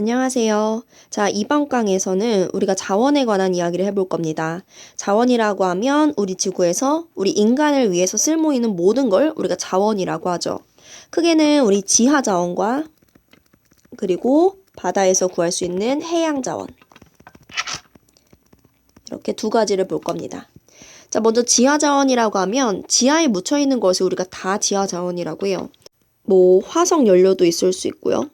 안녕하세요. 자, 이번 강에서는 우리가 자원에 관한 이야기를 해볼 겁니다. 자원이라고 하면 우리 지구에서 우리 인간을 위해서 쓸모 있는 모든 걸 우리가 자원이라고 하죠. 크게는 우리 지하 자원과 그리고 바다에서 구할 수 있는 해양 자원. 이렇게 두 가지를 볼 겁니다. 자, 먼저 지하 자원이라고 하면 지하에 묻혀 있는 것을 우리가 다 지하 자원이라고 해요. 화석 연료도 있을 수 있고요.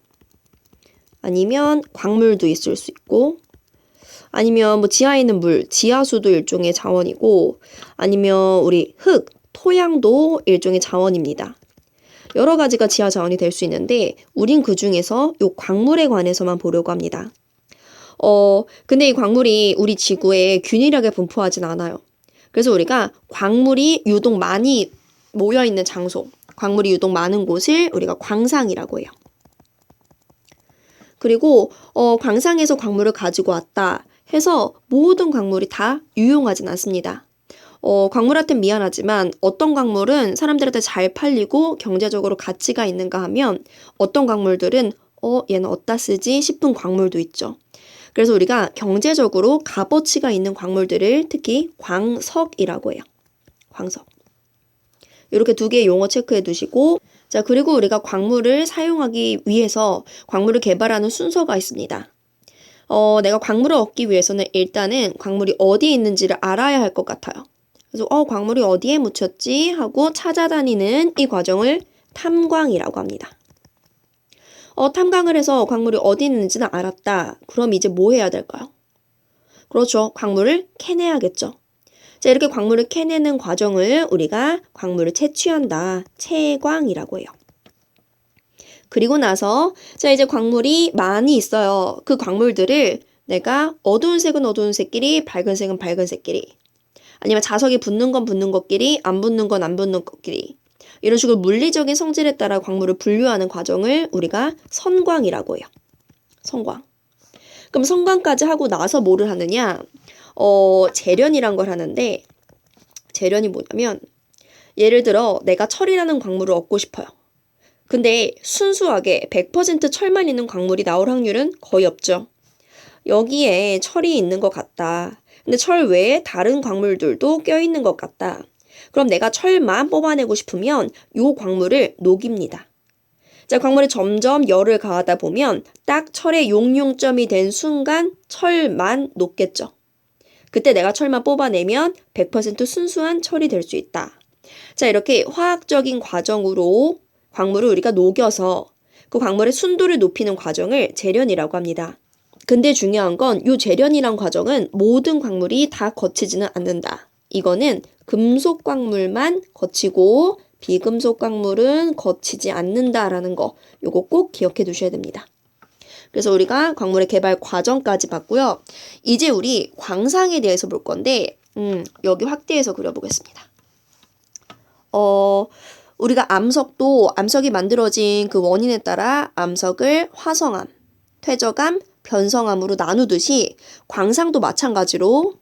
아니면 광물도 있을 수 있고, 아니면 지하에 있는 물, 지하수도 일종의 자원이고, 아니면 우리 흙, 토양도 일종의 자원입니다. 여러 가지가 지하 자원이 될 수 있는데, 우린 그 중에서 요 광물에 관해서만 보려고 합니다. 근데 이 광물이 우리 지구에 균일하게 분포하진 않아요. 그래서 우리가 광물이 유독 많이 모여있는 장소, 광물이 유독 많은 곳을 우리가 광상이라고 해요. 그리고 광상에서 광물을 가지고 왔다 해서 모든 광물이 다 유용하진 않습니다. 광물한테 미안하지만 어떤 광물은 사람들한테 잘 팔리고 경제적으로 가치가 있는가 하면 어떤 광물들은 얘는 어디다 쓰지 싶은 광물도 있죠. 그래서 우리가 경제적으로 값어치가 있는 광물들을 특히 광석이라고 해요. 광석. 이렇게 두 개의 용어 체크해 두시고, 자, 그리고 우리가 광물을 사용하기 위해서 광물을 개발하는 순서가 있습니다. 내가 광물을 얻기 위해서는 일단은 광물이 어디에 있는지를 알아야 할 것 같아요. 그래서 광물이 어디에 묻혔지 하고 찾아다니는 이 과정을 탐광이라고 합니다. 탐광을 해서 광물이 어디 있는지는 알았다. 그럼 이제 뭐 해야 될까요? 그렇죠. 광물을 캐내야겠죠. 자, 이렇게 광물을 캐내는 과정을 우리가 광물을 채취한다. 채광이라고 해요. 그리고 나서 자, 이제 광물이 많이 있어요. 그 광물들을 내가 어두운 색은 어두운 색끼리, 밝은 색은 밝은 색끼리, 아니면 자석이 붙는 건 붙는 것끼리, 안 붙는 건 안 붙는 것끼리, 이런 식으로 물리적인 성질에 따라 광물을 분류하는 과정을 우리가 선광이라고 해요. 선광. 그럼 선광까지 하고 나서 뭐를 하느냐? 재련이란 걸 하는데, 재련이 뭐냐면 예를 들어 내가 철이라는 광물을 얻고 싶어요. 근데 순수하게 100% 철만 있는 광물이 나올 확률은 거의 없죠. 여기에 철이 있는 것 같다. 근데 철 외에 다른 광물들도 껴있는 것 같다. 그럼 내가 철만 뽑아내고 싶으면 요 광물을 녹입니다. 자, 광물이 점점 열을 가하다 보면 딱 철의 용융점이 된 순간 철만 녹겠죠. 그때 내가 철만 뽑아내면 100% 순수한 철이 될 수 있다. 자, 이렇게 화학적인 과정으로 광물을 우리가 녹여서 그 광물의 순도를 높이는 과정을 재련이라고 합니다. 근데 중요한 건 이 재련이란 과정은 모든 광물이 다 거치지는 않는다. 이거는 금속 광물만 거치고 비금속 광물은 거치지 않는다라는 거, 요거 꼭 기억해 두셔야 됩니다. 그래서 우리가 광물의 개발 과정까지 봤고요. 이제 우리 광상에 대해서 볼 건데, 여기 확대해서 그려보겠습니다. 우리가 암석이 만들어진 그 원인에 따라 암석을 화성암, 퇴적암, 변성암으로 나누듯이 광상도 마찬가지로,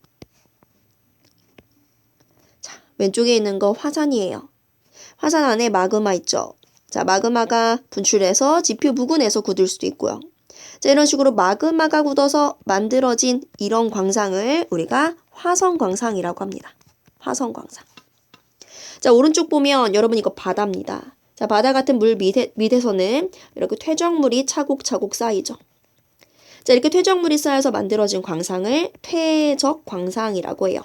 자, 왼쪽에 있는 거 화산이에요. 화산 안에 마그마 있죠. 자, 마그마가 분출해서 지표 부근에서 굳을 수도 있고요. 자, 이런 식으로 마그마가 굳어서 만들어진 이런 광상을 우리가 화성광상이라고 합니다. 화성광상. 자, 오른쪽 보면 여러분 이거 바다입니다. 자, 바다 같은 물 밑에서는 이렇게 퇴적물이 차곡차곡 쌓이죠. 자, 이렇게 퇴적물이 쌓여서 만들어진 광상을 퇴적광상이라고 해요.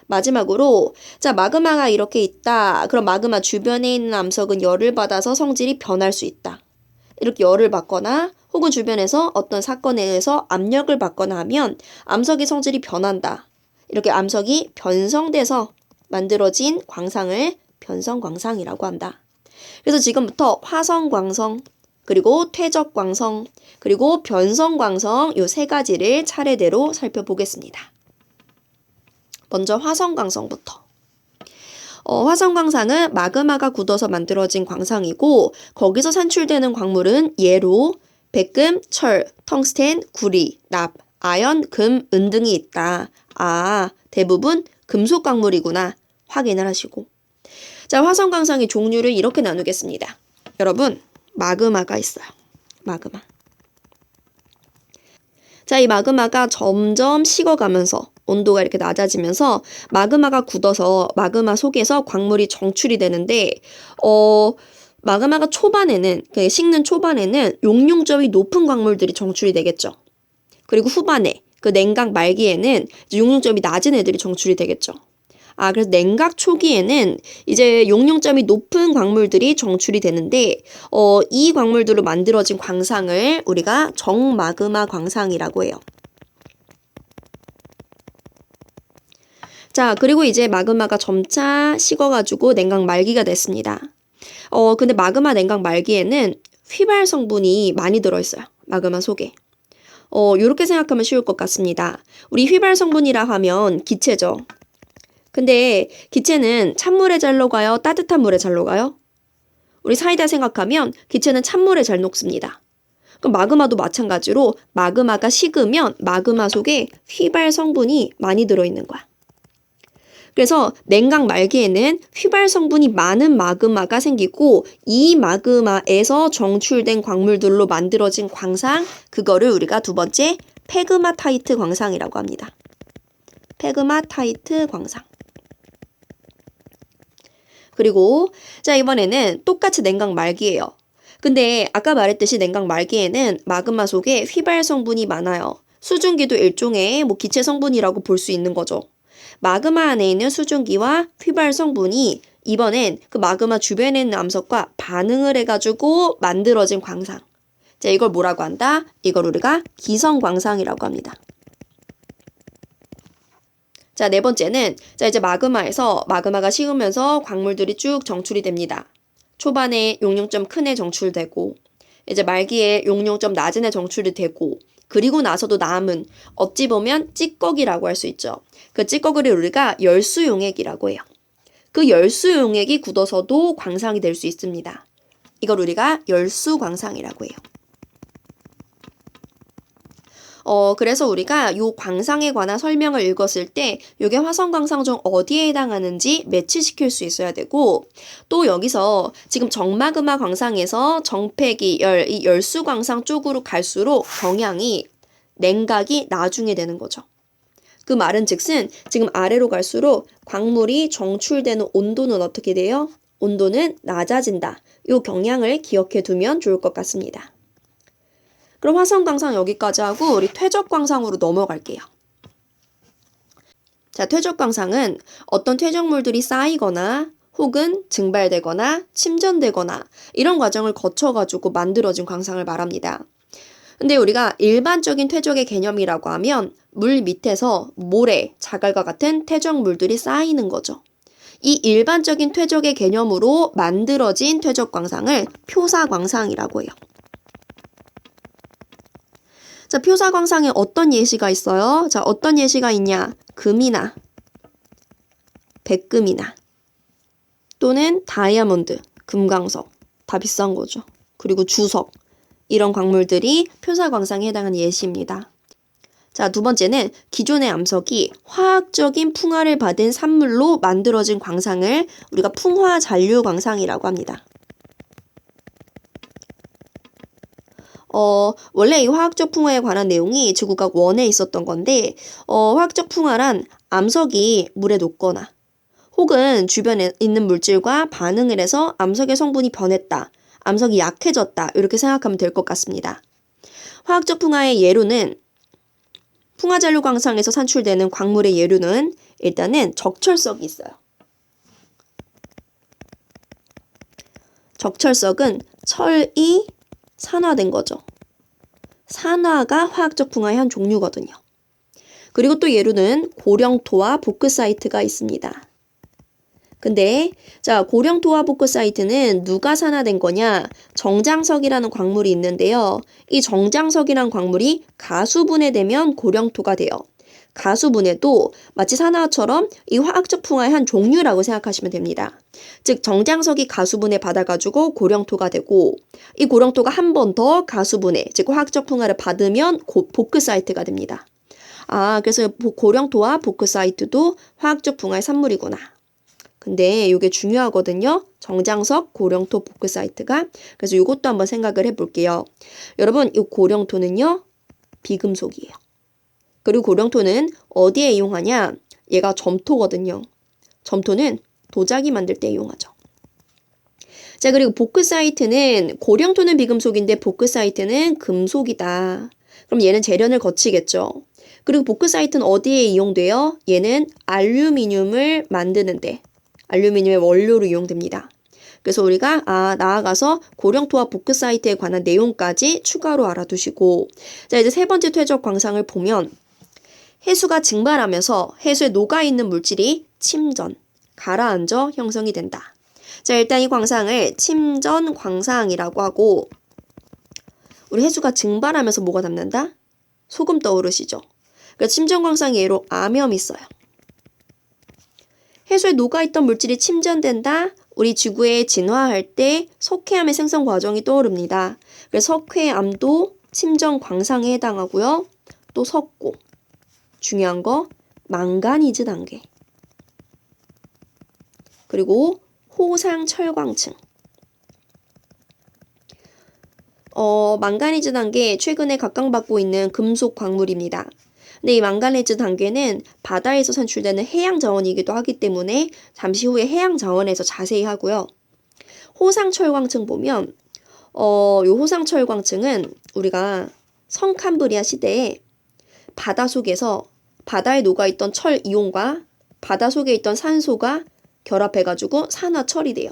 마지막으로 자, 마그마가 이렇게 있다. 그럼 마그마 주변에 있는 암석은 열을 받아서 성질이 변할 수 있다. 이렇게 열을 받거나 혹은 주변에서 어떤 사건에 의해서 압력을 받거나 하면 암석의 성질이 변한다. 이렇게 암석이 변성돼서 만들어진 광상을 변성광상이라고 한다. 그래서 지금부터 화성광성, 그리고 퇴적광성, 그리고 변성광성 요 세 가지를 차례대로 살펴보겠습니다. 먼저 화성광성부터. 화성광상은 마그마가 굳어서 만들어진 광상이고 거기서 산출되는 광물은 예로 백금, 철, 텅스텐, 구리, 납, 아연, 금, 은 등이 있다. 대부분 금속 광물이구나 확인을 하시고. 자, 화성광상의 종류를 이렇게 나누겠습니다. 여러분, 마그마가 있어요. 마그마. 자, 이 마그마가 점점 식어가면서 온도가 이렇게 낮아지면서 마그마가 굳어서 마그마 속에서 광물이 정출이 되는데 마그마가 초반에는 식는 초반에는 용융점이 높은 광물들이 정출이 되겠죠. 그리고 후반에 그 냉각 말기에는 용융점이 낮은 애들이 정출이 되겠죠. 그래서 냉각 초기에는 이제 용융점이 높은 광물들이 정출이 되는데 이 광물들로 만들어진 광상을 우리가 정마그마 광상이라고 해요. 자, 그리고 이제 마그마가 점차 식어가지고 냉각 말기가 됐습니다. 근데 마그마 냉각 말기에는 휘발 성분이 많이 들어있어요. 마그마 속에. 요렇게 생각하면 쉬울 것 같습니다. 우리 휘발 성분이라 하면 기체죠. 근데 기체는 찬물에 잘 녹아요? 따뜻한 물에 잘 녹아요? 우리 사이다 생각하면 기체는 찬물에 잘 녹습니다. 그럼 마그마도 마찬가지로 마그마가 식으면 마그마 속에 휘발 성분이 많이 들어있는 거야. 그래서 냉각 말기에는 휘발 성분이 많은 마그마가 생기고 이 마그마에서 정출된 광물들로 만들어진 광상, 그거를 우리가 두 번째 페그마타이트 광상이라고 합니다. 페그마타이트 광상. 그리고 자, 이번에는 똑같이 냉각 말기예요. 근데 아까 말했듯이 냉각 말기에는 마그마 속에 휘발 성분이 많아요. 수증기도 일종의 기체 성분이라고 볼 수 있는 거죠. 마그마 안에 있는 수증기와 휘발 성분이 이번엔 그 마그마 주변에 있는 암석과 반응을 해가지고 만들어진 광상. 자, 이걸 뭐라고 한다? 이걸 우리가 기성광상이라고 합니다. 자, 네 번째는 이제 마그마에서 마그마가 식으면서 광물들이 쭉 정출이 됩니다. 초반에 용융점 큰 애 정출되고 이제 말기에 용융점 낮은 애 정출이 되고 그리고 나서도 남은 어찌 보면 찌꺼기라고 할 수 있죠. 그 찌꺼기를 우리가 열수용액이라고 해요. 그 열수용액이 굳어서도 광상이 될 수 있습니다. 이걸 우리가 열수광상이라고 해요. 그래서 우리가 요 광상에 관한 설명을 읽었을 때 요게 화성광상 중 어디에 해당하는지 매치시킬 수 있어야 되고 또 여기서 지금 정마그마 광상에서 정폐기 이 열수광상 쪽으로 갈수록 경향이 냉각이 나중에 되는 거죠. 그 말은 즉슨 지금 아래로 갈수록 광물이 정출되는 온도는 어떻게 돼요? 온도는 낮아진다. 요 경향을 기억해 두면 좋을 것 같습니다. 그럼 화성광상 여기까지 하고 우리 퇴적광상으로 넘어갈게요. 자, 퇴적광상은 어떤 퇴적물들이 쌓이거나 혹은 증발되거나 침전되거나 이런 과정을 거쳐가지고 만들어진 광상을 말합니다. 근데 우리가 일반적인 퇴적의 개념이라고 하면 물 밑에서 모래, 자갈과 같은 퇴적물들이 쌓이는 거죠. 이 일반적인 퇴적의 개념으로 만들어진 퇴적광상을 표사광상이라고 해요. 자, 표사광상에 어떤 예시가 있어요? 자, 어떤 예시가 있냐? 금이나 백금이나 또는 다이아몬드, 금강석, 다 비싼 거죠. 그리고 주석, 이런 광물들이 표사광상에 해당하는 예시입니다. 자, 두 번째는 기존의 암석이 화학적인 풍화를 받은 산물로 만들어진 광상을 우리가 풍화잔류광상이라고 합니다. 원래 이 화학적 풍화에 관한 내용이 지구과학 1에 있었던 건데 화학적 풍화란 암석이 물에 녹거나 혹은 주변에 있는 물질과 반응을 해서 암석의 성분이 변했다, 암석이 약해졌다 이렇게 생각하면 될 것 같습니다. 화학적 풍화의 예로는 풍화잔류 광상에서 산출되는 광물의 예로는 일단은 적철석이 있어요. 적철석은 철이 산화된 거죠. 산화가 화학적 풍화의 한 종류거든요. 그리고 또 예로는 고령토와 보크사이트가 있습니다. 근데 자, 고령토와 보크사이트는 누가 산화된 거냐? 정장석이라는 광물이 있는데요. 이 정장석이란 광물이 가수분해되면 고령토가 돼요. 가수분해도 마치 산화처럼 이 화학적 풍화의 한 종류라고 생각하시면 됩니다. 즉 정장석이 가수분해 받아가지고 고령토가 되고 이 고령토가 한 번 더 가수분해, 즉 화학적 풍화를 받으면 보크사이트가 됩니다. 그래서 고령토와 보크사이트도 화학적 풍화의 산물이구나. 근데 이게 중요하거든요. 정장석, 고령토, 보크사이트가. 그래서 이것도 한번 생각을 해볼게요. 여러분, 이 고령토는요, 비금속이에요. 그리고 고령토는 어디에 이용하냐? 얘가 점토거든요. 점토는 도자기 만들 때 이용하죠. 자, 그리고 보크사이트는 고령토는 비금속인데 보크사이트는 금속이다. 그럼 얘는 재련을 거치겠죠. 그리고 보크사이트는 어디에 이용돼요? 얘는 알루미늄을 만드는데, 알루미늄의 원료로 이용됩니다. 그래서 우리가 나아가서 고령토와 보크사이트에 관한 내용까지 추가로 알아두시고, 자, 이제 세 번째 퇴적 광상을 보면 해수가 증발하면서 해수에 녹아있는 물질이 침전, 가라앉아 형성이 된다. 자, 일단 이 광상을 침전 광상이라고 하고, 우리 해수가 증발하면서 뭐가 남는다? 소금 떠오르시죠? 그러니까 침전 광상의 예로 암염이 있어요. 해수에 녹아있던 물질이 침전된다. 우리 지구에 진화할 때 석회암의 생성 과정이 떠오릅니다. 그래서 석회암도 침전 광상에 해당하고요. 또 석고, 중요한 거 망가니즈 단계. 그리고 호상철광층. 망가니즈 단계 최근에 각광받고 있는 금속 광물입니다. 근데 이 망가니즈 단계는 바다에서 산출되는 해양 자원이기도 하기 때문에 잠시 후에 해양 자원에서 자세히 하고요. 호상철광층 보면 요 호상철광층은 우리가 성캄브리아 시대에 바다 속에서 바다에 녹아있던 철 이온과 바다 속에 있던 산소가 결합해가지고 산화철이 돼요.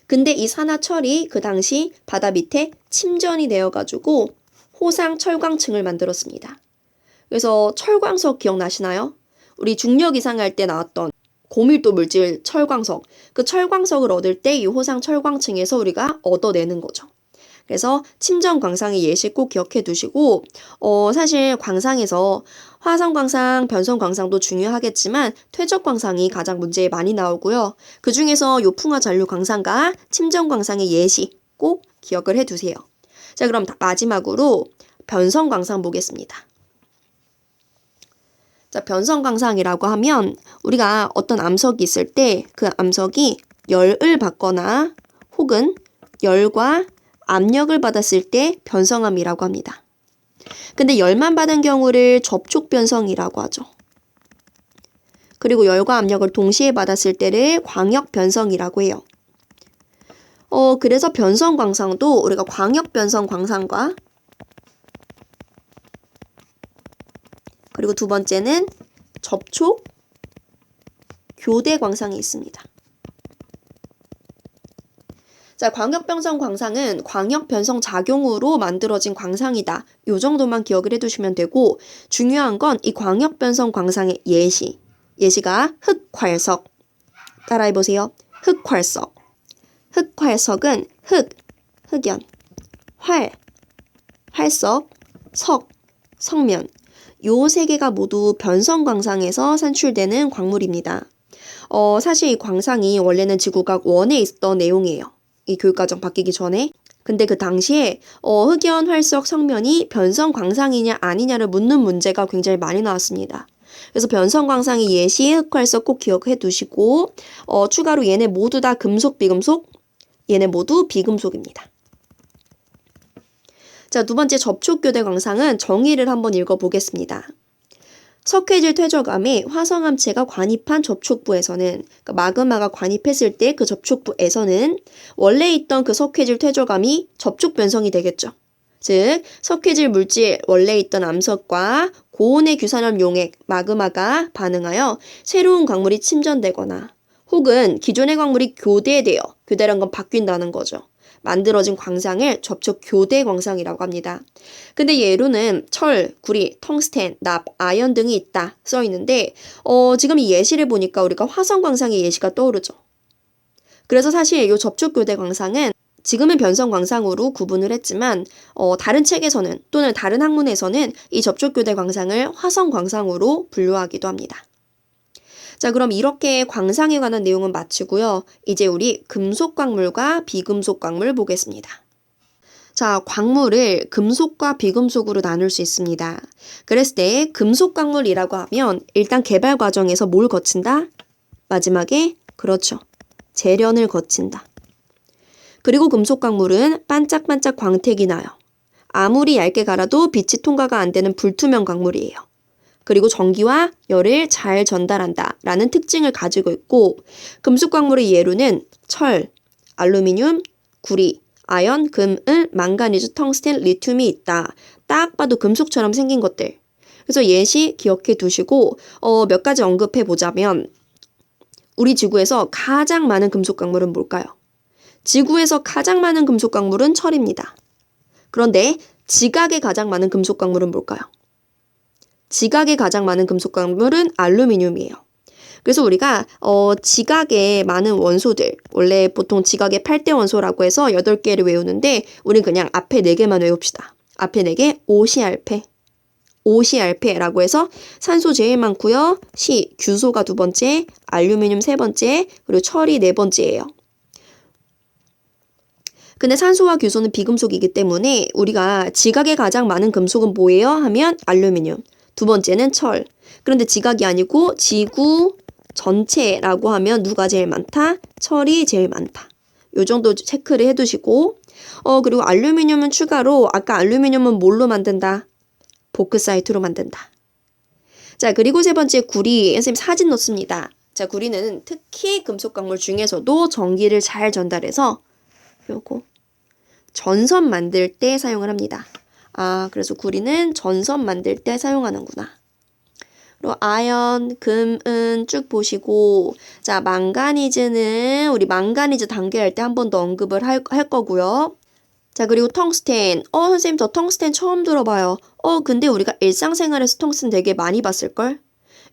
근데 이 산화철이 그 당시 바다 밑에 침전이 되어가지고 호상철광층을 만들었습니다. 그래서 철광석 기억나시나요? 우리 중력 이상할 때 나왔던 고밀도 물질 철광석. 그 철광석을 얻을 때 이 호상철광층에서 우리가 얻어내는 거죠. 그래서 침전 광상의 예시 꼭 기억해 두시고, 사실 광상에서 화성 광상, 변성 광상도 중요하겠지만 퇴적 광상이 가장 문제에 많이 나오고요. 그 중에서 요풍화 잔류 광상과 침전 광상의 예시 꼭 기억을 해 두세요. 자, 그럼 마지막으로 변성 광상 보겠습니다. 자, 변성 광상이라고 하면 우리가 어떤 암석이 있을 때 그 암석이 열을 받거나 혹은 열과 압력을 받았을 때 변성함이라고 합니다. 근데 열만 받은 경우를 접촉 변성이라고 하죠. 그리고 열과 압력을 동시에 받았을 때를 광역 변성이라고 해요. 그래서 변성 광상도 우리가 광역 변성 광상과 그리고 두 번째는 접촉 교대 광상이 있습니다. 자, 광역변성 광상은 광역변성 작용으로 만들어진 광상이다. 요 정도만 기억을 해두시면 되고, 중요한 건 이 광역변성 광상의 예시가 흑활석. 따라해보세요. 흑활석. 흑활석은 흑연, 활석, 석면. 요 세 개가 모두 변성 광상에서 산출되는 광물입니다. 사실 이 광상이 원래는 지구과학 1에 있었던 내용이에요. 이 교육과정 바뀌기 전에. 근데 그 당시에 흑연, 활석, 석면이 변성 광상이냐 아니냐를 묻는 문제가 굉장히 많이 나왔습니다. 그래서 변성 광상의 예시, 흑활석 꼭 기억해 두시고, 추가로 얘네 모두 다 금속, 비금속? 얘네 모두 비금속입니다. 자, 두 번째 접촉교대 광상은 정의를 한번 읽어보겠습니다. 석회질 퇴적암에 화성암체가 관입한 접촉부에서는, 그러니까 마그마가 관입했을 때 그 접촉부에서는 원래 있던 그 석회질 퇴적암이 접촉 변성이 되겠죠. 즉, 석회질 물질 원래 있던 암석과 고온의 규산염 용액, 마그마가 반응하여 새로운 광물이 침전되거나 혹은 기존의 광물이 교대란 건 바뀐다는 거죠. 만들어진 광상을 접촉 교대 광상이라고 합니다. 근데 예로는 철, 구리, 텅스텐, 납, 아연 등이 있다 써 있는데 지금 이 예시를 보니까 우리가 화성 광상의 예시가 떠오르죠. 그래서 사실 이 접촉 교대 광상은 지금은 변성 광상으로 구분을 했지만 다른 책에서는 또는 다른 학문에서는 이 접촉 교대 광상을 화성 광상으로 분류하기도 합니다. 자, 그럼 이렇게 광상에 관한 내용은 마치고요. 이제 우리 금속 광물과 비금속 광물 보겠습니다. 자, 광물을 금속과 비금속으로 나눌 수 있습니다. 그랬을 때 금속 광물이라고 하면 일단 개발 과정에서 뭘 거친다? 마지막에 그렇죠. 재련을 거친다. 그리고 금속 광물은 반짝반짝 광택이 나요. 아무리 얇게 갈아도 빛이 통과가 안 되는 불투명 광물이에요. 그리고 전기와 열을 잘 전달한다 라는 특징을 가지고 있고 금속 광물의 예로는 철, 알루미늄, 구리, 아연, 금, 을, 망가니즈, 텅스텐, 리튬이 있다. 딱 봐도 금속처럼 생긴 것들. 그래서 예시 기억해 두시고 몇 가지 언급해 보자면 우리 지구에서 가장 많은 금속 광물은 뭘까요? 지구에서 가장 많은 금속 광물은 철입니다. 그런데 지각에 가장 많은 금속 광물은 뭘까요? 지각에 가장 많은 금속 광물은 알루미늄이에요. 그래서 우리가 지각에 많은 원소들, 원래 보통 지각의 8대 원소라고 해서 8개를 외우는데 우린 그냥 앞에 4개만 외웁시다. 앞에 4개, OCrP. OCrP라고 해서 산소 제일 많고요. 규소가 2번째, 알루미늄 3번째, 그리고 철이 4번째예요. 근데 산소와 규소는 비금속이기 때문에 우리가 지각에 가장 많은 금속은 뭐예요? 하면 알루미늄. 2번째는 철. 그런데 지각이 아니고 지구 전체라고 하면 누가 제일 많다? 철이 제일 많다. 요 정도 체크를 해두시고 그리고 알루미늄은 추가로 아까 알루미늄은 뭘로 만든다? 보크사이트로 만든다. 자, 그리고 3번째 구리. 선생님 사진 넣습니다. 자, 구리는 특히 금속 광물 중에서도 전기를 잘 전달해서 요거 전선 만들 때 사용을 합니다. 그래서 구리는 전선 만들 때 사용하는구나. 그리고 아연, 금, 은 쭉 보시고 자, 망가니즈는 우리 망가니즈 단계할 때 한 번 더 언급을 할 거고요. 자, 그리고 텅스텐. 선생님 저 텅스텐 처음 들어봐요. 근데 우리가 일상생활에서 텅스텐 되게 많이 봤을걸?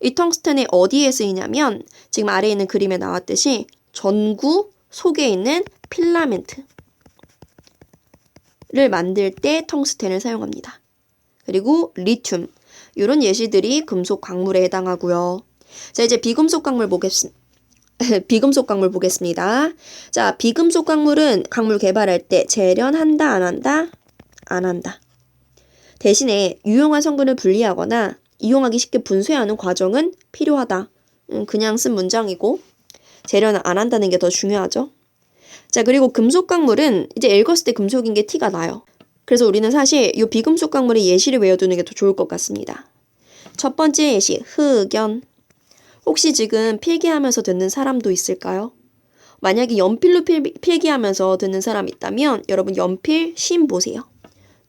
이 텅스텐이 어디에 쓰이냐면 지금 아래에 있는 그림에 나왔듯이 전구 속에 있는 필라멘트를 만들 때 텅스텐을 사용합니다. 그리고 리튬. 이런 예시들이 금속 광물에 해당하고요. 자, 이제 비금속 광물 비금속 광물 보겠습니다. 자, 비금속 광물은 광물 개발할 때 재련한다, 안 한다? 안 한다. 대신에 유용한 성분을 분리하거나 이용하기 쉽게 분쇄하는 과정은 필요하다. 그냥 쓴 문장이고 재련은 안 한다는 게 더 중요하죠. 자, 그리고 금속 광물은 이제 읽었을 때 금속인 게 티가 나요. 그래서 우리는 사실 이 비금속 광물의 예시를 외워두는 게 더 좋을 것 같습니다. 첫 번째 예시, 흑연. 혹시 지금 필기하면서 듣는 사람도 있을까요? 만약에 연필로 필기하면서 듣는 사람 있다면 여러분 연필 심 보세요.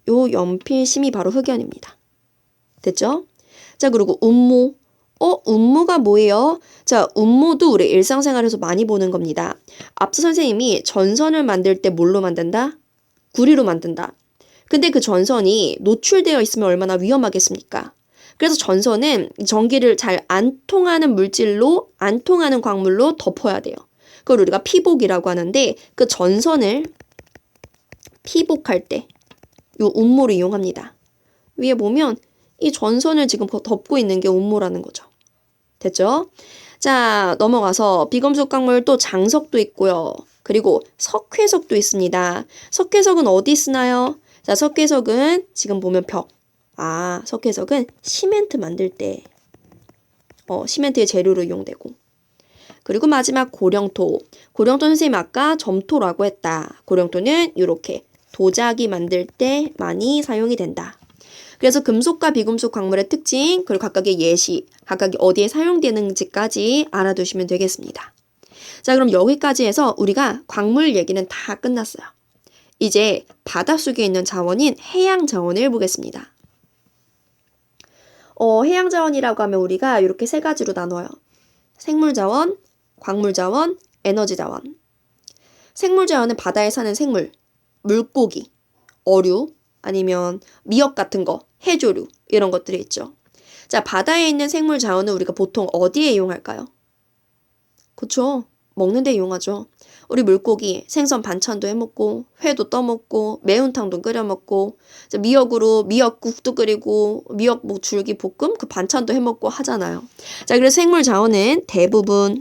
요 연필 심이 바로 흑연입니다. 됐죠? 자, 그리고 운모. 운모가 뭐예요? 자, 운모도 우리 일상생활에서 많이 보는 겁니다. 앞서 선생님이 전선을 만들 때 뭘로 만든다? 구리로 만든다. 근데 그 전선이 노출되어 있으면 얼마나 위험하겠습니까? 그래서 전선은 전기를 잘 안 통하는 물질로, 안 통하는 광물로 덮어야 돼요. 그걸 우리가 피복이라고 하는데 그 전선을 피복할 때 이 운모를 이용합니다. 위에 보면 이 전선을 지금 덮고 있는 게 운모라는 거죠. 됐죠? 자, 넘어가서 비금속 광물 또 장석도 있고요. 그리고 석회석도 있습니다. 석회석은 어디 쓰나요? 자, 석회석은 지금 보면 벽. 석회석은 시멘트 만들 때 시멘트의 재료로 이용되고. 그리고 마지막 고령토. 고령토 선생님 아까 점토라고 했다. 고령토는 이렇게 도자기 만들 때 많이 사용이 된다. 그래서 금속과 비금속 광물의 특징, 그리고 각각의 예시, 각각이 어디에 사용되는지까지 알아두시면 되겠습니다. 자, 그럼 여기까지 해서 우리가 광물 얘기는 다 끝났어요. 이제 바닷속에 있는 자원인 해양 자원을 보겠습니다. 해양 자원이라고 하면 우리가 이렇게 3가지로 나눠요. 생물 자원, 광물 자원, 에너지 자원. 생물 자원은 바다에 사는 생물, 물고기, 어류, 아니면 미역 같은 거, 해조류 이런 것들이 있죠. 자, 바다에 있는 생물 자원은 우리가 보통 어디에 이용할까요? 그쵸? 먹는 데 이용하죠. 우리 물고기 생선 반찬도 해먹고 회도 떠먹고 매운탕도 끓여먹고 미역으로 미역국도 끓이고 미역 줄기 볶음 그 반찬도 해먹고 하잖아요. 자, 그래서 생물 자원은 대부분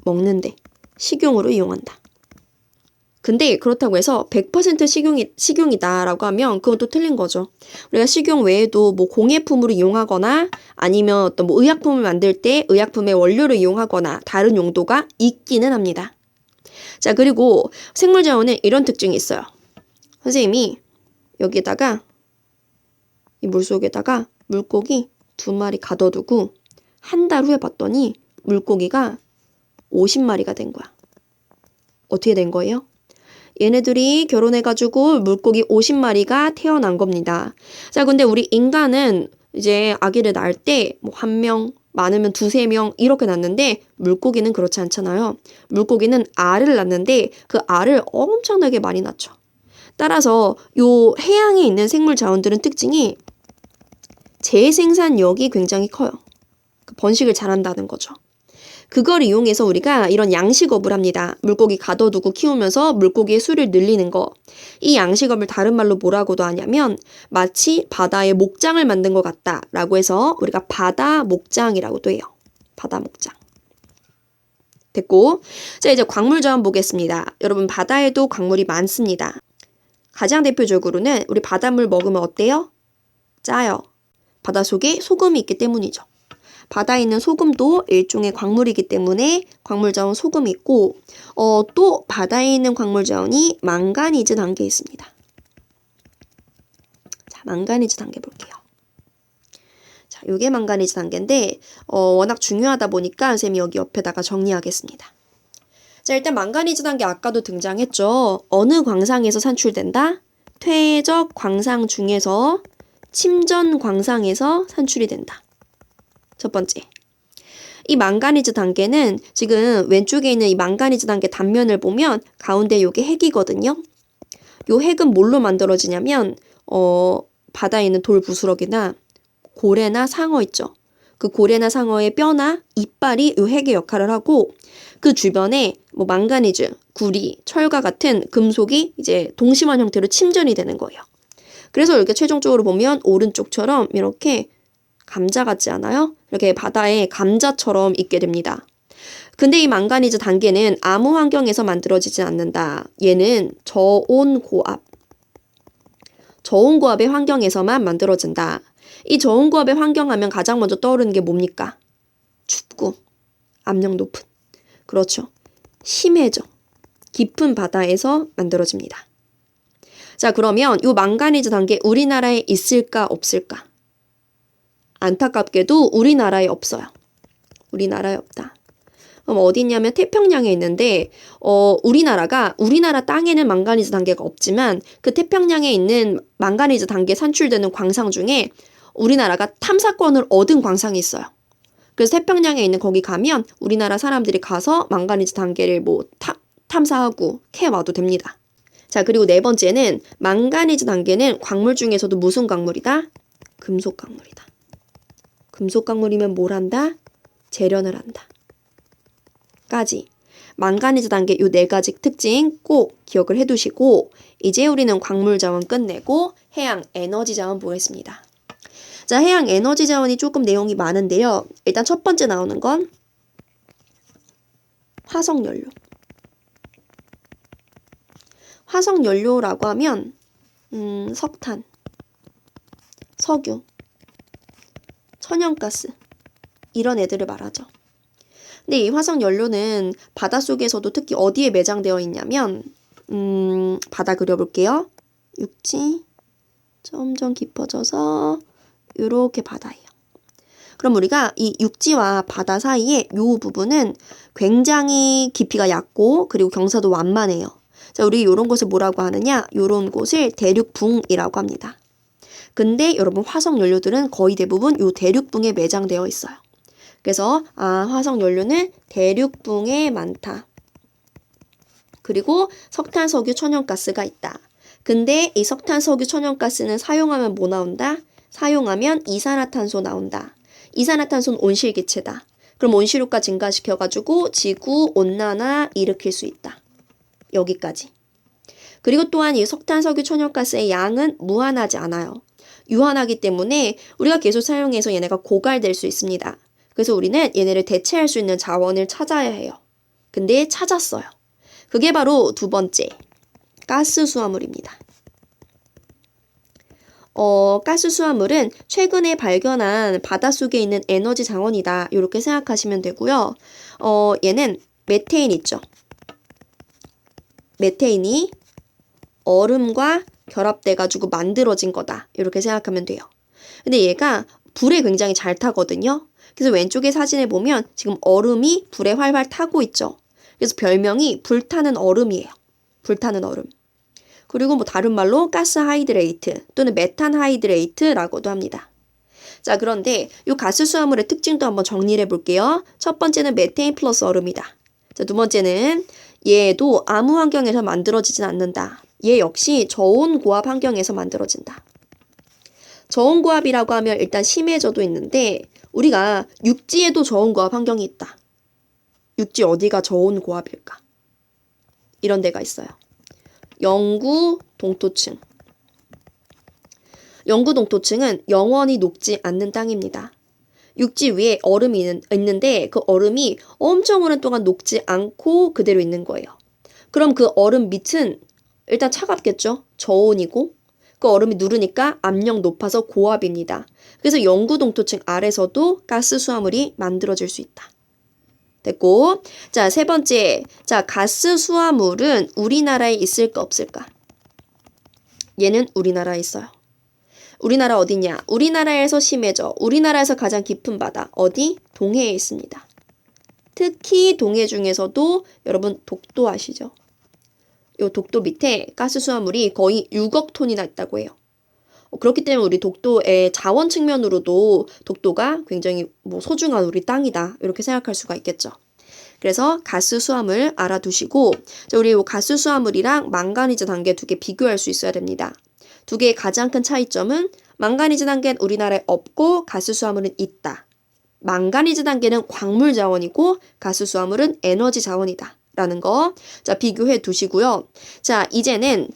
먹는데 식용으로 이용한다. 근데 그렇다고 해서 100% 식용이다라고 하면 그건 또 틀린 거죠. 우리가 식용 외에도 뭐 공예품으로 이용하거나 아니면 어떤 뭐 의약품을 만들 때 의약품의 원료를 이용하거나 다른 용도가 있기는 합니다. 자, 그리고 생물자원은 이런 특징이 있어요. 선생님이 여기에다가 이 물속에다가 물고기 2마리 가둬두고 한 달 후에 봤더니 물고기가 50마리가 된 거야. 어떻게 된 거예요? 얘네들이 결혼해가지고 물고기 50마리가 태어난 겁니다. 자, 근데 우리 인간은 이제 아기를 낳을 때 뭐 1명, 많으면 2-3명 이렇게 낳는데 물고기는 그렇지 않잖아요. 물고기는 알을 낳는데 그 알을 엄청나게 많이 낳죠. 따라서 요 해양에 있는 생물 자원들은 특징이 재생산력이 굉장히 커요. 번식을 잘한다는 거죠. 그걸 이용해서 우리가 이런 양식업을 합니다. 물고기 가둬두고 키우면서 물고기의 수를 늘리는 거. 이 양식업을 다른 말로 뭐라고도 하냐면 마치 바다에 목장을 만든 것 같다라고 해서 우리가 바다 목장이라고도 해요. 바다 목장. 됐고, 자 이제 광물 자원 보겠습니다. 여러분 바다에도 광물이 많습니다. 가장 대표적으로는 우리 바닷물 먹으면 어때요? 짜요. 바닷속에 소금이 있기 때문이죠. 바다에 있는 소금도 일종의 광물이기 때문에 광물 자원 소금이 있고 또 바다에 있는 광물 자원이 망가니즈 단계에 있습니다. 자, 망가니즈 단계 볼게요. 자, 요게 망가니즈 단계인데 워낙 중요하다 보니까 쌤이 여기 옆에다가 정리하겠습니다. 자, 일단 망가니즈 단계 아까도 등장했죠. 어느 광상에서 산출된다? 퇴적 광상 중에서 침전 광상에서 산출이 된다. 첫 번째, 이 망가니즈 단계는 지금 왼쪽에 있는 이 망가니즈 단계 단면을 보면 가운데 요게 핵이거든요. 요 핵은 뭘로 만들어지냐면 바다에 있는 돌 부스러기나 고래나 상어 있죠. 그 고래나 상어의 뼈나 이빨이 요 핵의 역할을 하고 그 주변에 뭐 망가니즈, 구리, 철과 같은 금속이 이제 동심원 형태로 침전이 되는 거예요. 그래서 이렇게 최종적으로 보면 오른쪽처럼 이렇게 감자 같지 않아요? 이렇게 바다에 감자처럼 있게 됩니다. 근데 이 망가니즈 단계는 아무 환경에서 만들어지지 않는다. 얘는 저온고압. 저온고압의 환경에서만 만들어진다. 이 저온고압의 환경 하면 가장 먼저 떠오르는 게 뭡니까? 춥고 압력 높은. 그렇죠. 심해져. 깊은 바다에서 만들어집니다. 자, 그러면 이 망가니즈 단계 우리나라에 있을까 없을까? 안타깝게도 우리나라에 없어요. 우리나라에 없다. 그럼 어디 있냐면 태평양에 있는데 우리나라 땅에는 망가니즈 단계가 없지만 그 태평양에 있는 망가니즈 단계 산출되는 광상 중에 우리나라가 탐사권을 얻은 광상이 있어요. 그래서 태평양에 있는 거기 가면 우리나라 사람들이 가서 망가니즈 단계를 뭐 탐사하고 캐와도 됩니다. 자, 그리고 네 번째는 망가니즈 단계는 광물 중에서도 무슨 광물이다? 금속 광물이다. 금속 광물이면 뭘 한다? 재련을 한다. 까지. 망가니즈 단계 요 4가지 특징 꼭 기억을 해두시고 이제 우리는 광물 자원 끝내고 해양 에너지 자원 보겠습니다. 자, 해양 에너지 자원이 조금 내용이 많은데요. 일단 첫 번째 나오는 건 화석연료. 화석연료라고 하면 석탄, 석유, 천연가스 이런 애들을 말하죠. 근데 이 화석연료는 바닷속에서도 특히 어디에 매장되어 있냐면 바다 그려볼게요. 육지 점점 깊어져서 이렇게 바다예요. 그럼 우리가 이 육지와 바다 사이에 이 부분은 굉장히 깊이가 얕고 그리고 경사도 완만해요. 자, 우리 이런 곳을 뭐라고 하느냐? 이런 곳을 대륙붕이라고 합니다. 근데 여러분 화석연료들은 거의 대부분 이 대륙붕에 매장되어 있어요. 그래서 화석연료는 대륙붕에 많다. 그리고 석탄, 석유, 천연가스가 있다. 근데 이 석탄, 석유, 천연가스는 사용하면 뭐 나온다? 사용하면 이산화탄소 나온다. 이산화탄소는 온실기체다. 그럼 온실효과 증가시켜가지고 지구 온난화 일으킬 수 있다. 여기까지. 그리고 또한 이 석탄, 석유, 천연가스의 양은 무한하지 않아요. 유한하기 때문에 우리가 계속 사용해서 얘네가 고갈될 수 있습니다. 그래서 우리는 얘네를 대체할 수 있는 자원을 찾아야 해요. 근데 찾았어요. 그게 바로 두 번째, 가스 수화물입니다. 가스 수화물은 최근에 발견한 바닷속에 있는 에너지 자원이다. 이렇게 생각하시면 되고요. 얘는 메테인 있죠. 메테인이 얼음과 결합돼가지고 만들어진 거다. 이렇게 생각하면 돼요. 근데 얘가 불에 굉장히 잘 타거든요. 그래서 왼쪽에 사진에 보면 지금 얼음이 불에 활활 타고 있죠. 그래서 별명이 불타는 얼음이에요. 불타는 얼음. 그리고 뭐 다른 말로 가스 하이드레이트 또는 메탄 하이드레이트라고도 합니다. 자, 그런데 이 가스 수화물의 특징도 한번 정리를 해볼게요. 첫 번째는 메테인 플러스 얼음이다. 자, 두 번째는 얘도 아무 환경에서 만들어지진 않는다. 얘 역시 저온고압 환경에서 만들어진다. 저온고압이라고 하면 일단 심해져도 있는데 우리가 육지에도 저온고압 환경이 있다. 육지 어디가 저온고압일까? 이런 데가 있어요. 영구 동토층. 영구 동토층은 영원히 녹지 않는 땅입니다. 육지 위에 얼음이 있는데 그 얼음이 엄청 오랜 동안 녹지 않고 그대로 있는 거예요. 그럼 그 얼음 밑은 일단 차갑겠죠? 저온이고 그 얼음이 누르니까 압력 높아서 고압입니다. 그래서 영구 동토층 아래서도 가스 수화물이 만들어질 수 있다. 됐고, 자, 세 번째. 자, 가스 수화물은 우리나라에 있을까 없을까? 얘는 우리나라에 있어요. 우리나라 어디냐? 우리나라에서 심해져. 우리나라에서 가장 깊은 바다. 어디? 동해에 있습니다. 특히 동해 중에서도 여러분 독도 아시죠? 요 독도 밑에 가스 수화물이 거의 6억 톤이나 있다고 해요. 그렇기 때문에 우리 독도의 자원 측면으로도 독도가 굉장히 뭐 소중한 우리 땅이다. 이렇게 생각할 수가 있겠죠. 그래서 가스 수화물 알아두시고 우리 가스 수화물이랑 망가니즈 단계 두 개 비교할 수 있어야 됩니다. 두 개의 가장 큰 차이점은 망가니즈 단계는 우리나라에 없고 가스 수화물은 있다. 망가니즈 단계는 광물 자원이고 가스 수화물은 에너지 자원이다. 라는 거. 자, 비교해 두시고요. 자, 이제는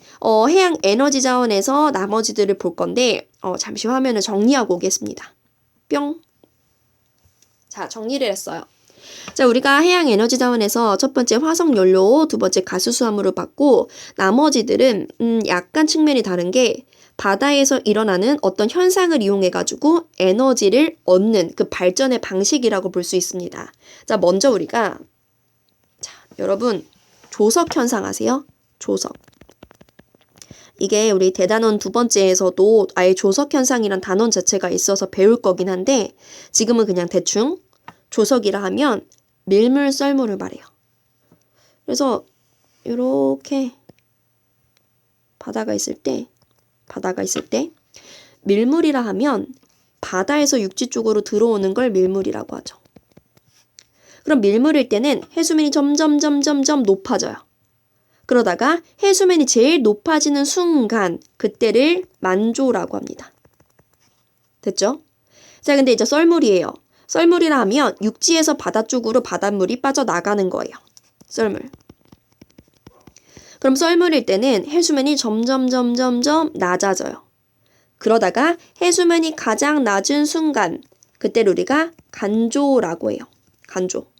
해양 에너지 자원에서 나머지들을 볼 건데 잠시 화면을 정리하고 오겠습니다. 뿅. 자, 정리를 했어요. 자, 우리가 해양 에너지 자원에서 첫 번째 화석 연료, 두 번째 가스 수화물을 봤고 나머지들은 약간 측면이 다른 게 바다에서 일어나는 어떤 현상을 이용해 가지고 에너지를 얻는 그 발전의 방식이라고 볼 수 있습니다. 자, 먼저 우리가 여러분 조석 현상 아세요? 조석. 이게 우리 대단원 두 번째에서도 아예 조석 현상이란 단원 자체가 있어서 배울 거긴 한데 지금은 그냥 대충 조석이라 하면 밀물 썰물을 말해요. 그래서 이렇게 바다가 있을 때 밀물이라 하면 바다에서 육지 쪽으로 들어오는 걸 밀물이라고 하죠. 그럼 밀물일 때는 해수면이 점점 높아져요. 그러다가 해수면이 제일 높아지는 순간 그때를 만조라고 합니다. 됐죠? 자, 근데 이제 썰물이에요. 썰물이라 하면 육지에서 바다 쪽으로 바닷물이 빠져나가는 거예요. 썰물. 그럼 썰물일 때는 해수면이 점점 낮아져요. 그러다가 해수면이 가장 낮은 순간 그때를 우리가 간조라고 해요. 간조.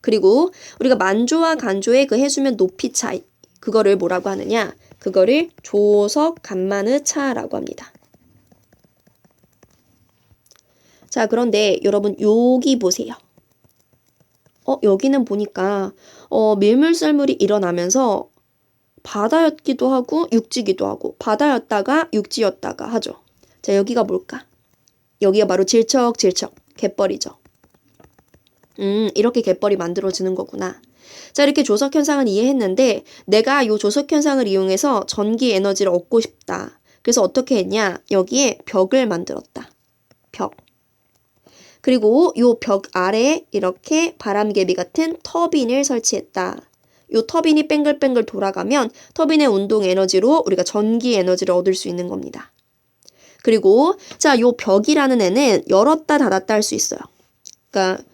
그리고 우리가 만조와 간조의 그 해수면 높이 차이 그거를 뭐라고 하느냐? 그거를 조석 간만의 차라고 합니다. 자, 그런데 여러분 여기 보세요. 여기는 보니까 밀물 썰물이 일어나면서 바다였기도 하고 육지기도 하고 바다였다가 육지였다가 하죠. 자, 여기가 뭘까? 여기가 바로 질척질척 갯벌이죠. 이렇게 갯벌이 만들어지는 거구나. 자, 이렇게 조석 현상은 이해했는데 내가 이 조석 현상을 이용해서 전기 에너지를 얻고 싶다. 그래서 어떻게 했냐? 여기에 벽을 만들었다. 벽. 그리고 이 벽 아래에 이렇게 바람개비 같은 터빈을 설치했다. 이 터빈이 뺑글뺑글 돌아가면 터빈의 운동 에너지로 우리가 전기 에너지를 얻을 수 있는 겁니다. 그리고 자, 이 벽이라는 애는 열었다 닫았다 할 수 있어요. 그러니까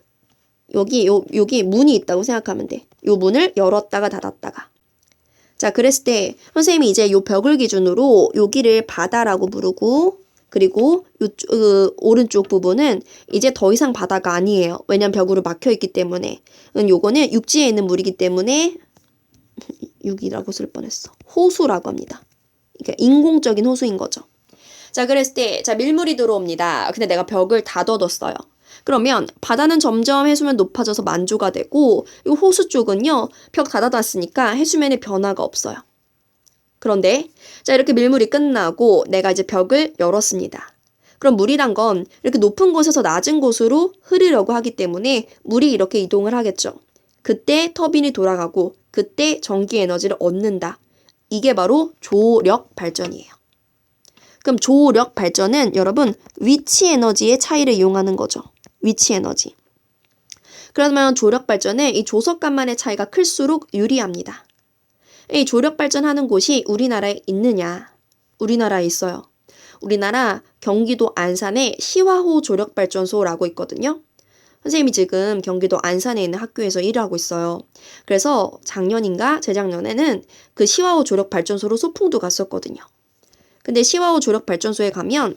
여기 문이 있다고 생각하면 돼. 이 문을 열었다가 닫았다가. 자, 그랬을 때 선생님이 이제 이 벽을 기준으로 여기를 바다라고 부르고 그리고 오른쪽 부분은 이제 더 이상 바다가 아니에요. 왜냐면 벽으로 막혀 있기 때문에. 요거는 육지에 있는 물이기 때문에 육이라고 쓸 뻔했어. 호수라고 합니다. 그러니까 인공적인 호수인 거죠. 자, 그랬을 때 자, 밀물이 들어옵니다. 근데 내가 벽을 닫아뒀어요. 그러면 바다는 점점 해수면 높아져서 만조가 되고 이 호수 쪽은요. 벽 닫아놨으니까 해수면에 변화가 없어요. 그런데 자 이렇게 밀물이 끝나고 내가 이제 벽을 열었습니다. 그럼 물이란 건 이렇게 높은 곳에서 낮은 곳으로 흐르려고 하기 때문에 물이 이렇게 이동을 하겠죠. 그때 터빈이 돌아가고 그때 전기 에너지를 얻는다. 이게 바로 조력 발전이에요. 그럼 조력 발전은 여러분 위치 에너지의 차이를 이용하는 거죠. 위치 에너지. 그러면 조력 발전은 이 조석간만의 차이가 클수록 유리합니다. 이 조력 발전하는 곳이 우리나라에 있느냐? 우리나라에 있어요. 우리나라 경기도 안산에 시화호 조력발전소라고 있거든요. 선생님이 지금 경기도 안산에 있는 학교에서 일을 하고 있어요. 그래서 작년인가 재작년에는 그 시화호 조력발전소로 소풍도 갔었거든요. 근데 시화호 조력발전소에 가면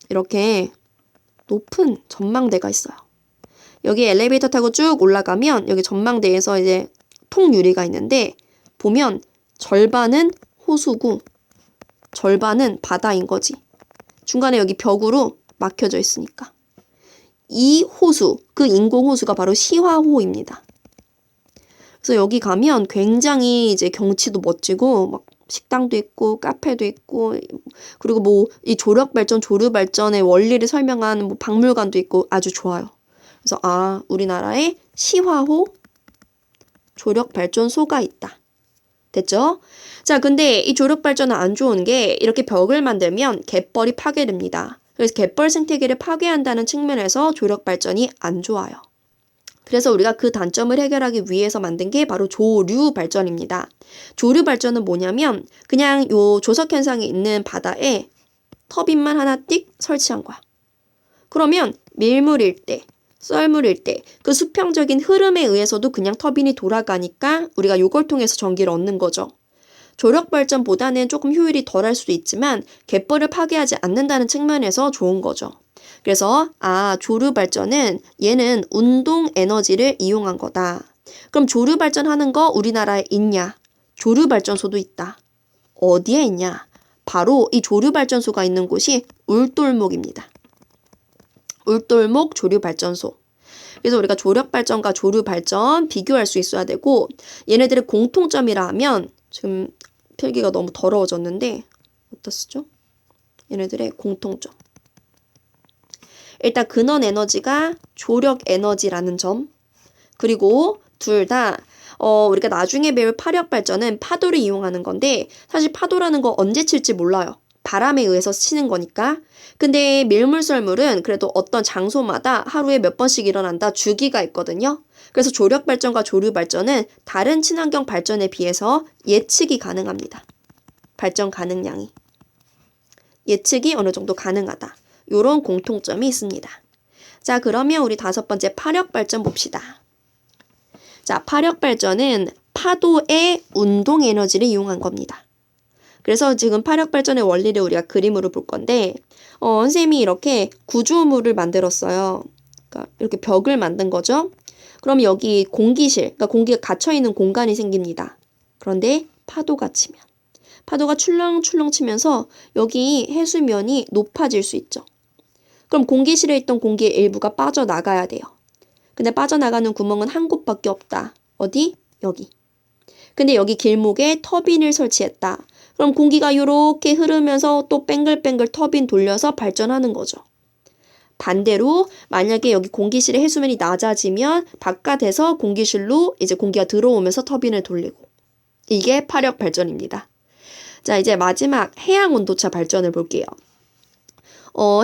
이렇게 높은 전망대가 있어요. 여기 엘리베이터 타고 쭉 올라가면 여기 전망대에서 이제 통유리가 있는데 보면 절반은 호수고 절반은 바다인 거지. 중간에 여기 벽으로 막혀져 있으니까. 이 호수, 그 인공호수가 바로 시화호입니다. 그래서 여기 가면 굉장히 이제 경치도 멋지고 막 식당도 있고 카페도 있고 그리고 뭐 이 조력발전, 조류발전의 원리를 설명하는 뭐 박물관도 있고 아주 좋아요. 그래서 우리나라에 시화호 조력발전소가 있다. 됐죠? 자, 근데 이 조력발전은 안 좋은 게 이렇게 벽을 만들면 갯벌이 파괴됩니다. 그래서 갯벌 생태계를 파괴한다는 측면에서 조력발전이 안 좋아요. 그래서 우리가 그 단점을 해결하기 위해서 만든 게 바로 조류발전입니다. 조류발전은 뭐냐면 그냥 요 조석 현상이 있는 바다에 터빈만 하나 띡 설치한 거야. 그러면 밀물일 때, 썰물일 때 그 수평적인 흐름에 의해서도 그냥 터빈이 돌아가니까 우리가 요걸 통해서 전기를 얻는 거죠. 조력발전보다는 조금 효율이 덜할 수도 있지만 갯벌을 파괴하지 않는다는 측면에서 좋은 거죠. 그래서 조류발전은 얘는 운동 에너지를 이용한 거다. 그럼 조류발전하는 거 우리나라에 있냐? 조류발전소도 있다. 어디에 있냐? 바로 이 조류발전소가 있는 곳이 울돌목입니다. 울돌목 조류발전소. 그래서 우리가 조력발전과 조류발전 비교할 수 있어야 되고 얘네들의 공통점이라 하면 지금 필기가 너무 더러워졌는데 어디다 쓰죠? 얘네들의 공통점. 일단 근원 에너지가 조력 에너지라는 점. 그리고 둘 다 우리가 나중에 배울 파력 발전은 파도를 이용하는 건데 사실 파도라는 거 언제 칠지 몰라요. 바람에 의해서 치는 거니까. 근데 밀물썰물은 그래도 어떤 장소마다 하루에 몇 번씩 일어난다 주기가 있거든요. 그래서 조력 발전과 조류 발전은 다른 친환경 발전에 비해서 예측이 가능합니다. 발전 가능량이. 예측이 어느 정도 가능하다. 요런 공통점이 있습니다. 자, 그러면 우리 5번째 파력 발전 봅시다. 자, 파력 발전은 파도의 운동 에너지를 이용한 겁니다. 그래서 지금 파력 발전의 원리를 우리가 그림으로 볼 건데 선생님이 이렇게 구조물을 만들었어요. 그러니까 이렇게 벽을 만든 거죠. 그럼 여기 공기실, 그러니까 공기가 갇혀있는 공간이 생깁니다. 그런데 파도가 치면 파도가 출렁출렁 치면서 여기 해수면이 높아질 수 있죠. 그럼 공기실에 있던 공기의 일부가 빠져나가야 돼요. 근데 빠져나가는 구멍은 한 곳밖에 없다. 어디? 여기. 근데 여기 길목에 터빈을 설치했다. 그럼 공기가 이렇게 흐르면서 또 뱅글뱅글 터빈 돌려서 발전하는 거죠. 반대로 만약에 여기 공기실의 해수면이 낮아지면 바깥에서 공기실로 이제 공기가 들어오면서 터빈을 돌리고. 이게 파력 발전입니다. 자, 이제 마지막 해양 온도차 발전을 볼게요.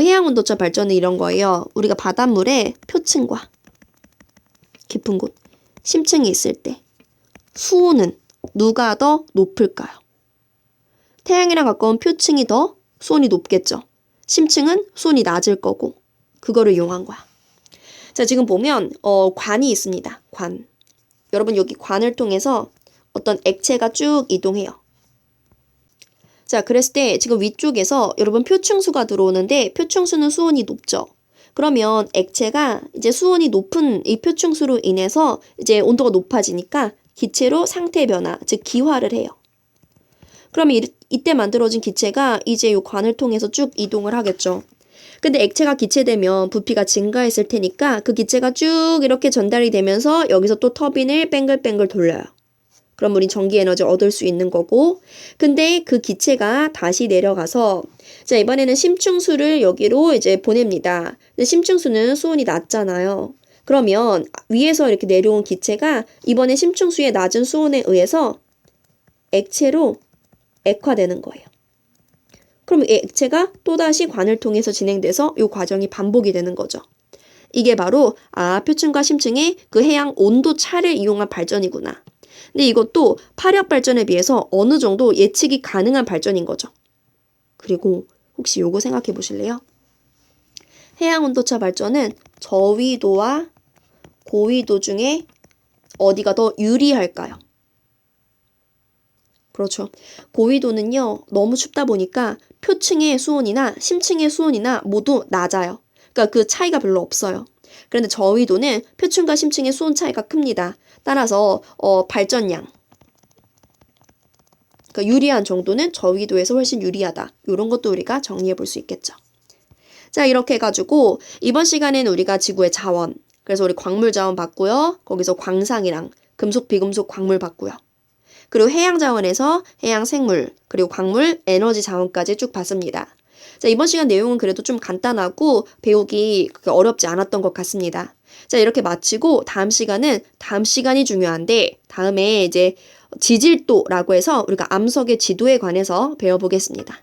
해양 온도차 발전은 이런 거예요. 우리가 바닷물에 표층과 깊은 곳, 심층이 있을 때 수온은 누가 더 높을까요? 태양이랑 가까운 표층이 더 수온이 높겠죠. 심층은 수온이 낮을 거고 그거를 이용한 거야. 자, 지금 보면 관이 있습니다. 관. 여러분 여기 관을 통해서 어떤 액체가 쭉 이동해요. 자, 그랬을 때 지금 위쪽에서 여러분 표층수가 들어오는데 표층수는 수온이 높죠. 그러면 액체가 이제 수온이 높은 이 표층수로 인해서 이제 온도가 높아지니까 기체로 상태 변화, 즉 기화를 해요. 그러면 이때 만들어진 기체가 이제 이 관을 통해서 쭉 이동을 하겠죠. 근데 액체가 기체되면 부피가 증가했을 테니까 그 기체가 쭉 이렇게 전달이 되면서 여기서 또 터빈을 뱅글뱅글 돌려요. 그럼 우린 전기 에너지 얻을 수 있는 거고. 근데 그 기체가 다시 내려가서 자, 이번에는 심층수를 여기로 이제 보냅니다. 근데 심층수는 수온이 낮잖아요. 그러면 위에서 이렇게 내려온 기체가 이번에 심층수의 낮은 수온에 의해서 액체로 액화되는 거예요. 그럼 이 액체가 또다시 관을 통해서 진행돼서 이 과정이 반복이 되는 거죠. 이게 바로 표층과 심층의 그 해양 온도 차를 이용한 발전이구나. 근데 이것도 파력 발전에 비해서 어느 정도 예측이 가능한 발전인 거죠. 그리고 혹시 요거 생각해 보실래요? 해양 온도차 발전은 저위도와 고위도 중에 어디가 더 유리할까요? 그렇죠. 고위도는요, 너무 춥다 보니까 표층의 수온이나 심층의 수온이나 모두 낮아요. 그러니까 그 차이가 별로 없어요. 그런데 저위도는 표층과 심층의 수온 차이가 큽니다. 따라서 발전량, 그러니까 유리한 정도는 저위도에서 훨씬 유리하다. 이런 것도 우리가 정리해 볼 수 있겠죠. 자, 이렇게 해가지고 이번 시간에는 우리가 지구의 자원, 그래서 우리 광물 자원 봤고요. 거기서 광상이랑 금속, 비금속 광물 봤고요. 그리고 해양 자원에서 해양 생물, 그리고 광물, 에너지 자원까지 쭉 봤습니다. 자, 이번 시간 내용은 그래도 좀 간단하고 배우기 그렇게 어렵지 않았던 것 같습니다. 자, 이렇게 마치고 다음 시간이 중요한데 다음에 이제 지질도라고 해서 우리가 암석의 지도에 관해서 배워보겠습니다.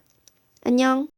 안녕.